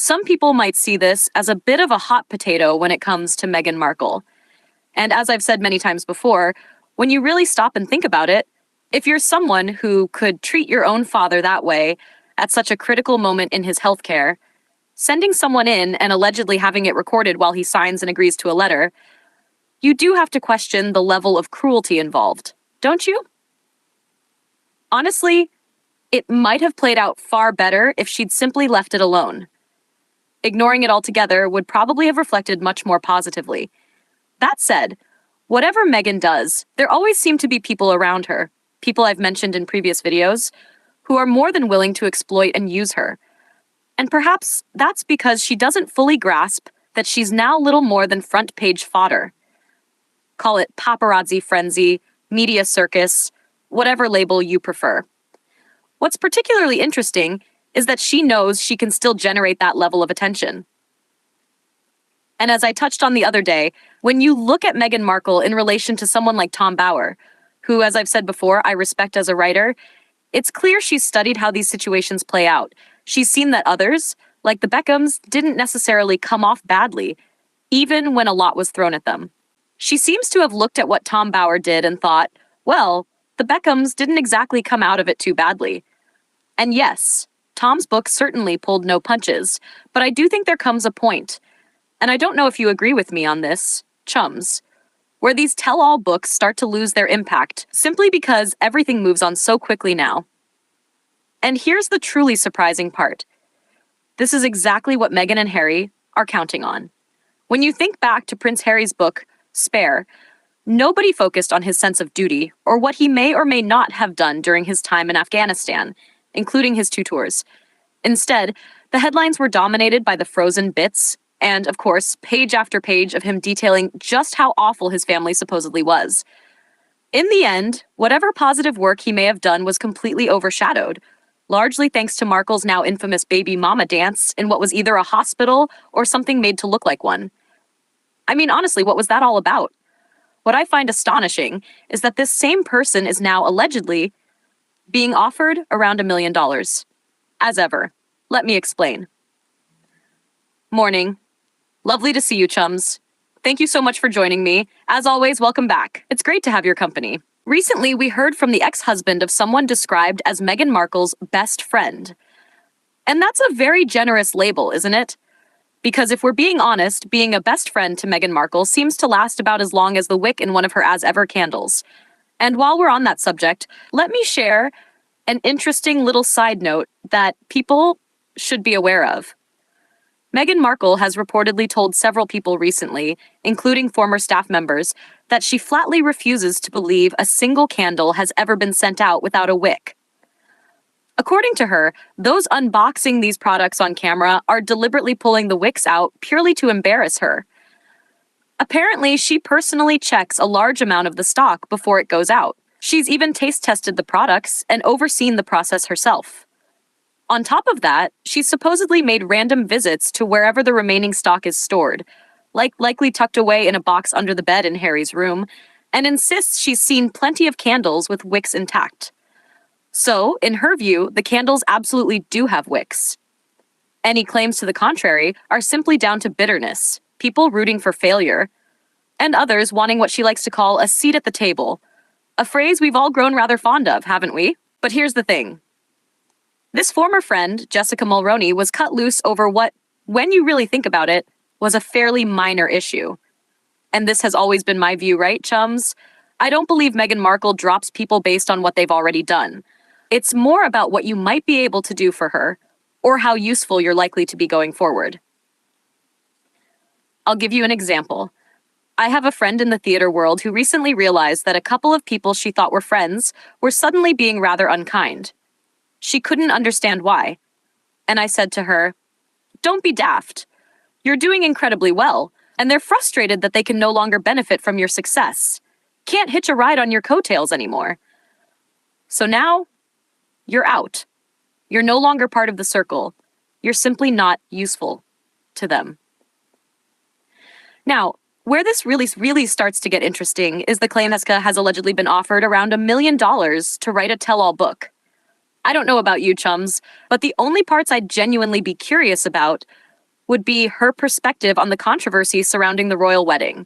Some people might see this as a bit of a hot potato when it comes to Meghan Markle. And as I've said many times before, when you really stop and think about it, if you're someone who could treat your own father that way at such a critical moment in his healthcare, sending someone in and allegedly having it recorded while he signs and agrees to a letter, you do have to question the level of cruelty involved, don't you? Honestly, it might have played out far better if she'd simply left it alone. Ignoring it altogether would probably have reflected much more positively. That said, whatever Meghan does, there always seem to be people around her, people I've mentioned in previous videos, who are more than willing to exploit and use her. And perhaps that's because she doesn't fully grasp that she's now little more than front-page fodder. Call it paparazzi frenzy, media circus, whatever label you prefer. What's particularly interesting is that she knows she can still generate that level of attention. And as I touched on the other day, when you look at Meghan Markle in relation to someone like Tom Bower, who, as I've said before, I respect as a writer, it's clear she's studied how these situations play out. She's seen that others, like the Beckhams, didn't necessarily come off badly, even when a lot was thrown at them. She seems to have looked at what Tom Bower did and thought, well, the Beckhams didn't exactly come out of it too badly. And yes, Tom's book certainly pulled no punches, but I do think there comes a point, and I don't know if you agree with me on this, chums, where these tell-all books start to lose their impact simply because everything moves on so quickly now. And here's the truly surprising part. This is exactly what Meghan and Harry are counting on. When you think back to Prince Harry's book, Spare, nobody focused on his sense of duty or what he may or may not have done during his time in Afghanistan, including his 2 tours. Instead, the headlines were dominated by the frozen bits and, of course, page after page of him detailing just how awful his family supposedly was. In the end, whatever positive work he may have done was completely overshadowed, largely thanks to Markle's now infamous baby mama dance in what was either a hospital or something made to look like one. I mean, honestly, what was that all about? What I find astonishing is that this same person is now allegedly being offered around $1 million. As ever, let me explain. Morning. Lovely to see you, chums. Thank you so much for joining me. As always, welcome back. It's great to have your company. Recently, we heard from the ex-husband of someone described as Meghan Markle's best friend. And that's a very generous label, isn't it? Because if we're being honest, being a best friend to Meghan Markle seems to last about as long as the wick in one of her as-ever candles. And while we're on that subject, let me share an interesting little side note that people should be aware of. Meghan Markle has reportedly told several people recently, including former staff members, that she flatly refuses to believe a single candle has ever been sent out without a wick. According to her, those unboxing these products on camera are deliberately pulling the wicks out purely to embarrass her. Apparently, she personally checks a large amount of the stock before it goes out. She's even taste tested the products and overseen the process herself. On top of that, she's supposedly made random visits to wherever the remaining stock is stored, likely tucked away in a box under the bed in Harry's room, and insists she's seen plenty of candles with wicks intact. So, in her view, the candles absolutely do have wicks. Any claims to the contrary are simply down to bitterness, people rooting for failure, and others wanting what she likes to call a seat at the table, a phrase we've all grown rather fond of, haven't we? But here's the thing. This former friend, Jessica Mulroney, was cut loose over what, when you really think about it, was a fairly minor issue. And this has always been my view, right, chums? I don't believe Meghan Markle drops people based on what they've already done. It's more about what you might be able to do for her, or how useful you're likely to be going forward. I'll give you an example. I have a friend in the theater world who recently realized that a couple of people she thought were friends were suddenly being rather unkind. She couldn't understand why. And I said to her, "Don't be daft. You're doing incredibly well, and they're frustrated that they can no longer benefit from your success. Can't hitch a ride on your coattails anymore. So now, you're out. You're no longer part of the circle. You're simply not useful to them." Now, where this really starts to get interesting is the claim that Jessica has allegedly been offered around $1 million to write a tell-all book. I don't know about you, chums, but the only parts I'd genuinely be curious about would be her perspective on the controversy surrounding the royal wedding.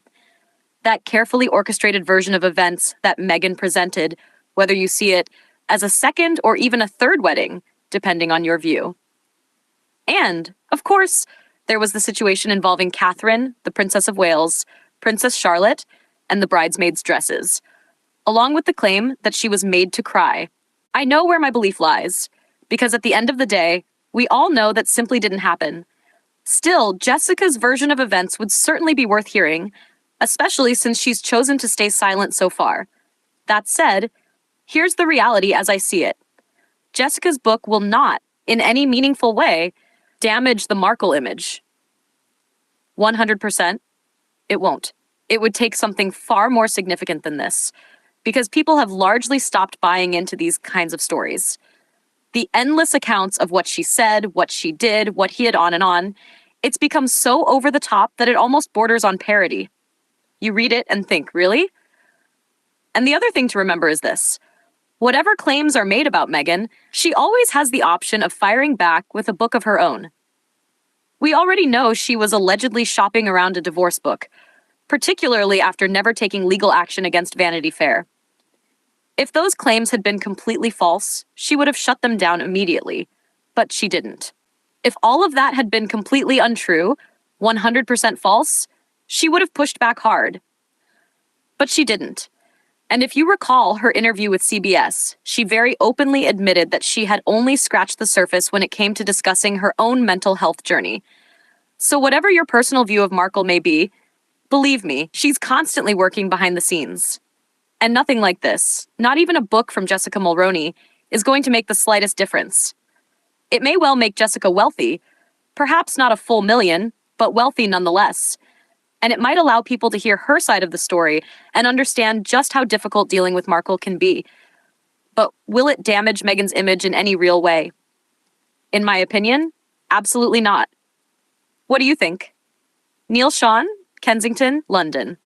That carefully orchestrated version of events that Meghan presented, whether you see it as a second or even a third wedding, depending on your view. And, of course, there was the situation involving Catherine, the Princess of Wales, Princess Charlotte, and the bridesmaids' dresses, along with the claim that she was made to cry. I know where my belief lies, because at the end of the day, we all know that simply didn't happen. Still, Jessica's version of events would certainly be worth hearing, especially since she's chosen to stay silent so far. That said, here's the reality as I see it. Jessica's book will not, in any meaningful way, damage the Markle image. 100%, it won't. It would take something far more significant than this, because people have largely stopped buying into these kinds of stories. The endless accounts of what she said, what she did, what he had on and on, it's become so over the top that it almost borders on parody. You read it and think, really? And the other thing to remember is this. Whatever claims are made about Meghan, she always has the option of firing back with a book of her own. We already know she was allegedly shopping around a divorce book, particularly after never taking legal action against Vanity Fair. If those claims had been completely false, she would have shut them down immediately, but she didn't. If all of that had been completely untrue, 100% false, she would have pushed back hard. But she didn't. And if you recall her interview with CBS, she very openly admitted that she had only scratched the surface when it came to discussing her own mental health journey. So whatever your personal view of Markle may be, believe me, she's constantly working behind the scenes. And nothing like this, not even a book from Jessica Mulroney, is going to make the slightest difference. It may well make Jessica wealthy, perhaps not a full million, but wealthy nonetheless. And it might allow people to hear her side of the story and understand just how difficult dealing with Markle can be. But will it damage Meghan's image in any real way? In my opinion, absolutely not. What do you think? Neil Sean, Kensington, London.